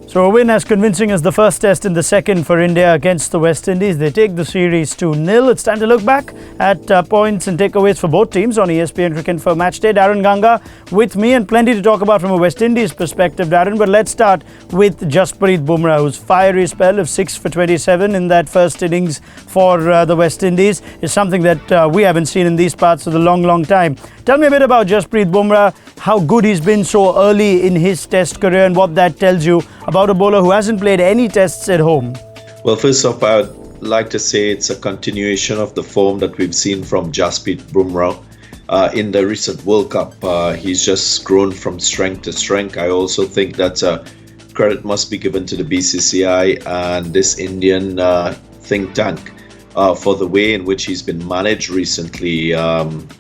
So a win as convincing as the first test in the second for India against the West Indies. They take the series 2-0. It's time to look back at points and takeaways for both teams on ESPN Cricket for Match Day. Darren Ganga with me, and plenty to talk about from a West Indies perspective, Darren. But let's start with Jasprit Bumrah, whose fiery spell of 6 for 27 in that first innings for the West Indies is something that we haven't seen in these parts for a long time. Tell me a bit about Jasprit Bumrah, how good he's been so early in his test career, and what that tells you about a bowler who hasn't played any tests at home. Well, first off, I would like to say it's a continuation of the form that we've seen from Jasprit Bumrah in the recent World Cup. He's just grown from strength to strength. I also think that credit must be given to the BCCI and this Indian think tank for the way in which he's been managed recently.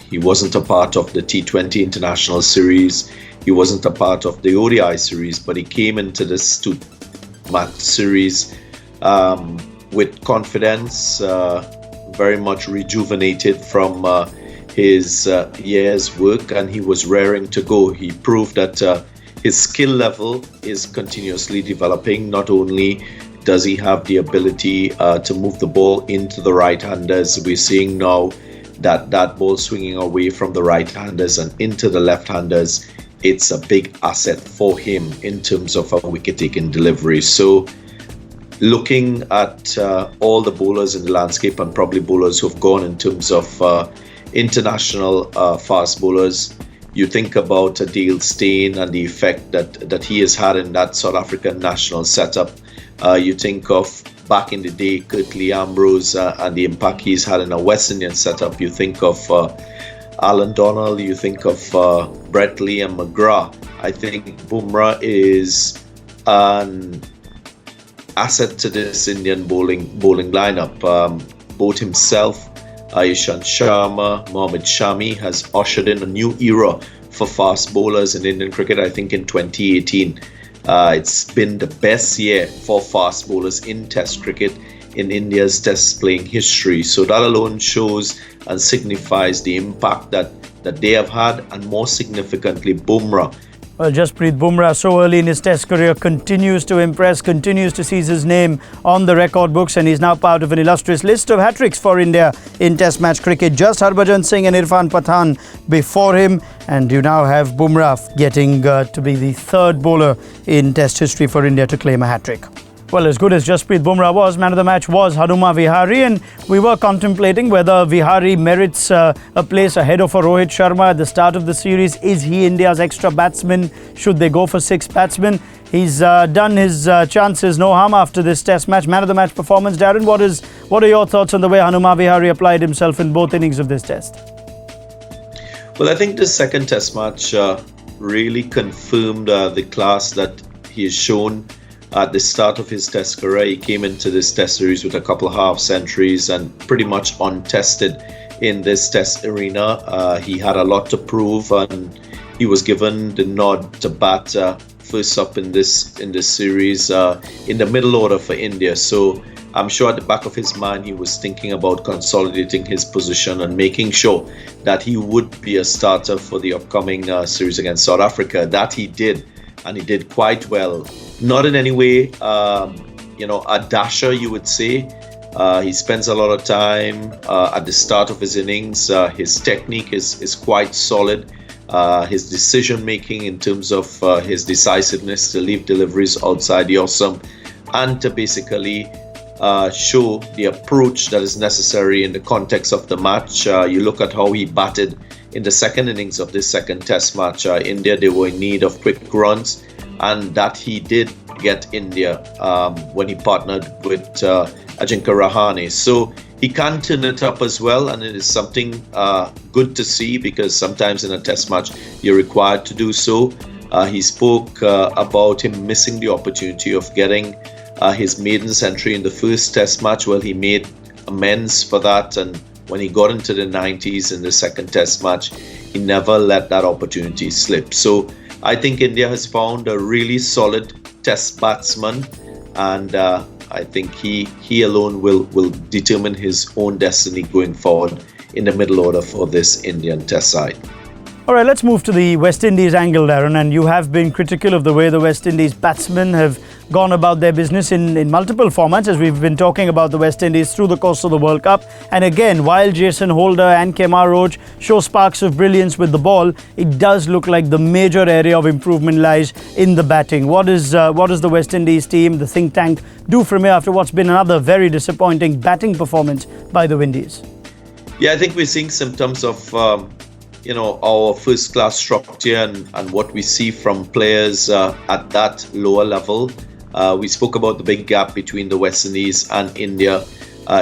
He wasn't a part of the T20 International Series. He wasn't a part of the ODI series, but he came into this two-match series with confidence, very much rejuvenated from his year's work, and he was raring to go. He proved that his skill level is continuously developing. Not only does he have the ability to move the ball into the right-handers, we're seeing now that ball swinging away from the right-handers and into the left-handers. It's a big asset for him in terms of a wicket-taking delivery. So looking at all the bowlers in the landscape, and probably bowlers who've gone in terms of international fast bowlers, you think about Dale Steyn and the effect that he has had in that South African national setup. You think of back in the day, Curtly Ambrose and the impact he's had in a West Indian setup. You think of Alan Donald, you think of Brett Lee and McGrath. I think Bumrah is an asset to this Indian bowling lineup. Both himself, Ishant Sharma, Mohammad Shami has ushered in a new era for fast bowlers in Indian cricket. I think in 2018, it's been the best year for fast bowlers in Test cricket in India's Test playing history. So that alone shows and signifies the impact that they have had, and more significantly, Bumrah. Well, Jasprit Bumrah, so early in his Test career, continues to impress, continues to see his name on the record books, and he's now part of an illustrious list of hat-tricks for India in Test match cricket. Just Harbhajan Singh and Irfan Pathan before him, and you now have Bumrah getting to be the third bowler in Test history for India to claim a hat-trick. Well, as good as Jasprit Bumrah was, man of the match was Hanuma Vihari, and we were contemplating whether Vihari merits a place ahead of a Rohit Sharma at the start of the series. Is he India's extra batsman? Should they go for 6 batsmen? He's done his chances no harm after this Test match. Man of the match performance, Darren, what are your thoughts on the way Hanuma Vihari applied himself in both innings of this Test? Well, I think the second Test match really confirmed the class that he has shown at the start of his Test career. He came into this Test series with a couple of half centuries and pretty much untested in this Test arena. He had a lot to prove, and he was given the nod to bat first up in this series in the middle order for India. So I'm sure at the back of his mind he was thinking about consolidating his position and making sure that he would be a starter for the upcoming series against South Africa. That he did, and he did quite well. Not in any way, a dasher, you would say. He spends a lot of time at the start of his innings. His technique is quite solid. His decision making in terms of his decisiveness to leave deliveries outside the awesome, and to basically show the approach that is necessary in the context of the match. You look at how he batted in the second innings of this second Test match. India, they were in need of quick runs, and that he did get India when he partnered with Ajinkya Rahane. So he can turn it up as well, and it is something good to see, because sometimes in a Test match you're required to do so. He spoke about him missing the opportunity of getting his maiden century in the first Test match. Well, he made amends for that, and when he got into the 90s in the second Test match, he never let that opportunity slip. So I think India has found a really solid Test batsman, and I think he alone will determine his own destiny going forward in the middle order for this Indian Test side. All right, let's move to the West Indies angle, Darren. And you have been critical of the way the West Indies batsmen have gone about their business in multiple formats, as we've been talking about the West Indies through the course of the World Cup. And again, while Jason Holder and Kemar Roach show sparks of brilliance with the ball, it does look like the major area of improvement lies in the batting. What does the West Indies team, the think tank, do from here after what's been another very disappointing batting performance by the Windies? Yeah, I think we're seeing symptoms of our first class structure and what we see from players at that lower level. We spoke about the big gap between the West Indies and India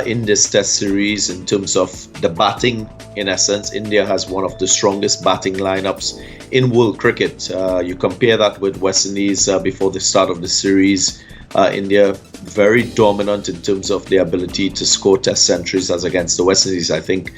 in this test series in terms of the batting. In essence, India has one of the strongest batting lineups in world cricket. You compare that with West Indies before the start of the series. India very dominant in terms of their ability to score test centuries as against the West Indies. I think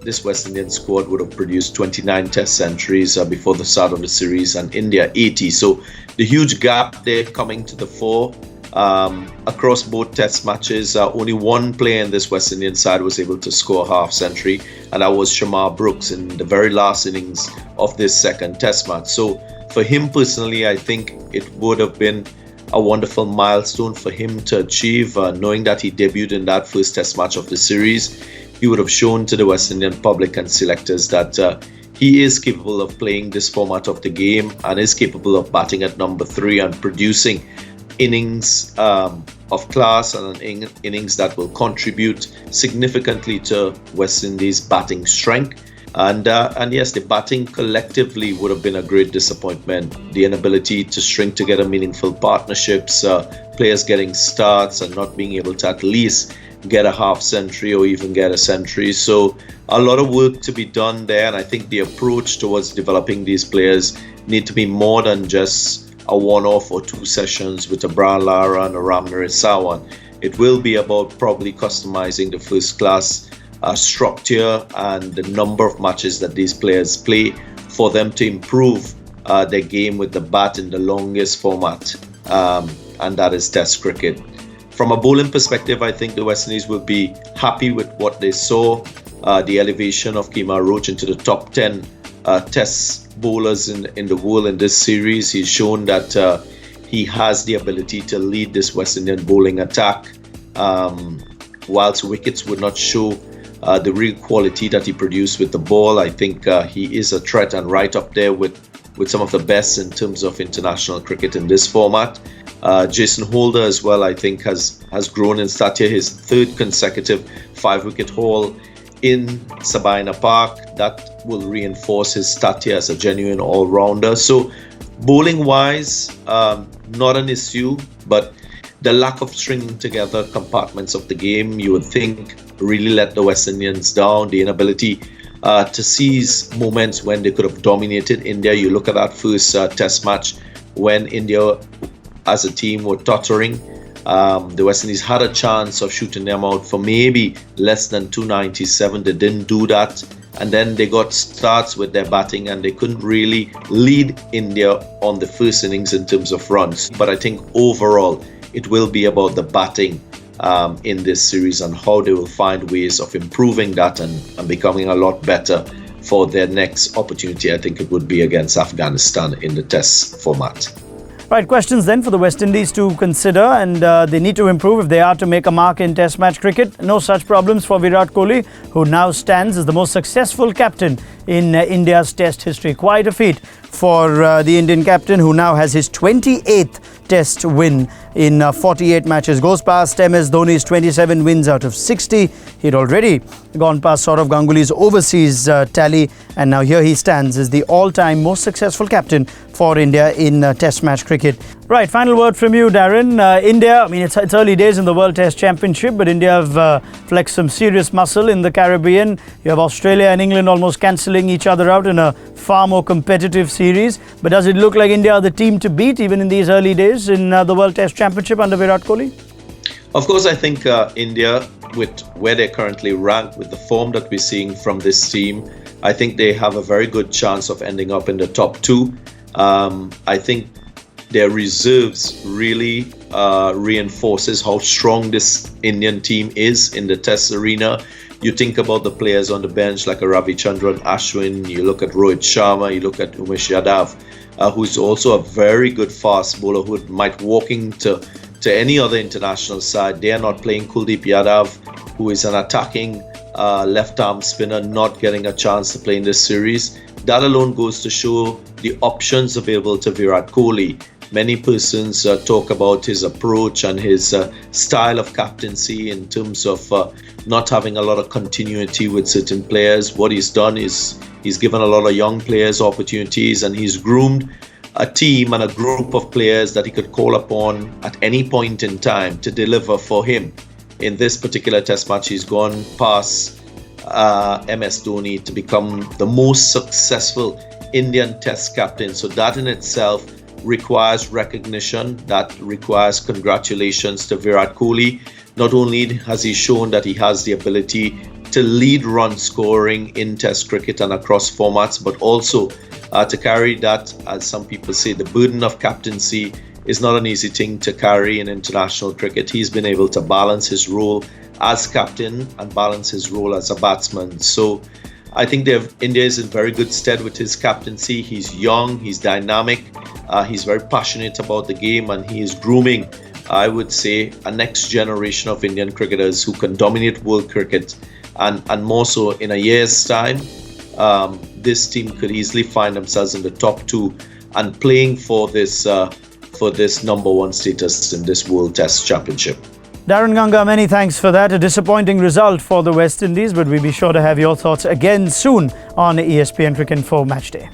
this West Indian squad would have produced 29 test centuries before the start of the series, and India 80. So the huge gap there coming to the fore across both test matches. Only one player in this West Indian side was able to score a half century, and that was Shamar Brooks in the very last innings of this second test match. So for him personally, I think it would have been a wonderful milestone for him to achieve, knowing that he debuted in that first test match of the series. He would have shown to the West Indian public and selectors that he is capable of playing this format of the game and is capable of batting at number 3 and producing innings of class and innings that will contribute significantly to West Indies' batting strength. And yes, the batting collectively would have been a great disappointment. The inability to string together meaningful partnerships, players getting starts and not being able to at least get a half century or even get a century. So a lot of work to be done there, and I think the approach towards developing these players need to be more than just a one-off or 2 sessions with a Brian Lara and a Ramnaresh Sawan. It will be about probably customizing the first class structure and the number of matches that these players play for them to improve their game with the bat in the longest format, and that is Test cricket. From a bowling perspective, I think the West Indies will be happy with what they saw, the elevation of Kemar Roach into the top 10 Test bowlers in the world in this series. He's shown that he has the ability to lead this West Indian bowling attack. Whilst wickets would not show the real quality that he produced with the ball, I think he is a threat and right up there with some of the best in terms of international cricket in this format. Jason Holder as well, I think, has grown in stature. His 3rd consecutive 5-wicket haul in Sabina Park, that will reinforce his stature as a genuine all-rounder. So bowling-wise, not an issue, but the lack of stringing together compartments of the game, you would think, really let the West Indians down. The inability to seize moments when they could have dominated India. You look at that first test match when India as a team were tottering. The West Indies had a chance of shooting them out for maybe less than 297. They didn't do that. And then they got starts with their batting and they couldn't really lead India on the first innings in terms of runs. But I think overall, it will be about the batting in this series and how they will find ways of improving that and becoming a lot better for their next opportunity. I think it would be against Afghanistan in the test format. Right, questions then for the West Indies to consider, and they need to improve if they are to make a mark in Test match cricket. No such problems for Virat Kohli, who now stands as the most successful captain in India's Test history. Quite a feat for the Indian captain, who now has his 28th Test win in 48 matches. Goes past MS Dhoni's 27 wins out of 60. He'd already gone past Sourav Ganguly's overseas tally, and now here he stands as the all-time most successful captain for India in Test match cricket. Right, final word from you, Darren. India, I mean, it's early days in the World Test Championship, but India have flexed some serious muscle in the Caribbean. You have Australia and England almost cancelling each other out in a far more competitive series. But does it look like India are the team to beat even in these early days in the World Test Championship under Virat Kohli? Of course, I think India, with where they're currently ranked, with the form that we're seeing from this team, I think they have a very good chance of ending up in the top 2. I think their reserves really reinforces how strong this Indian team is in the Test arena. You think about the players on the bench like a Ravichandran Ashwin, you look at Rohit Sharma, you look at Umesh Yadav, who's also a very good fast bowler who might walk into any other international side. They are not playing. Kuldeep Yadav, who is an attacking left-arm spinner, not getting a chance to play in this series. That alone goes to show the options available to Virat Kohli. Many persons talk about his approach and his style of captaincy in terms of not having a lot of continuity with certain players. What he's done is he's given a lot of young players opportunities, and he's groomed a team and a group of players that he could call upon at any point in time to deliver for him. In this particular test match, he's gone past MS Dhoni to become the most successful Indian test captain. So that in itself requires recognition, that requires congratulations to Virat Kohli. Not only has he shown that he has the ability to lead run scoring in test cricket and across formats, but also to carry that, as some people say, the burden of captaincy is not an easy thing to carry in international cricket. He's been able to balance his role as captain and balance his role as a batsman. So I think India is in very good stead with his captaincy. He's young, he's dynamic, he's very passionate about the game, and he is grooming, I would say, a next generation of Indian cricketers who can dominate world cricket. And more so in a year's time, this team could easily find themselves in the top two and playing for this number one status in this World Test Championship. Darren Ganga, many thanks for that. A disappointing result for the West Indies, but we'll be sure to have your thoughts again soon on ESPN Cricinfo Matchday.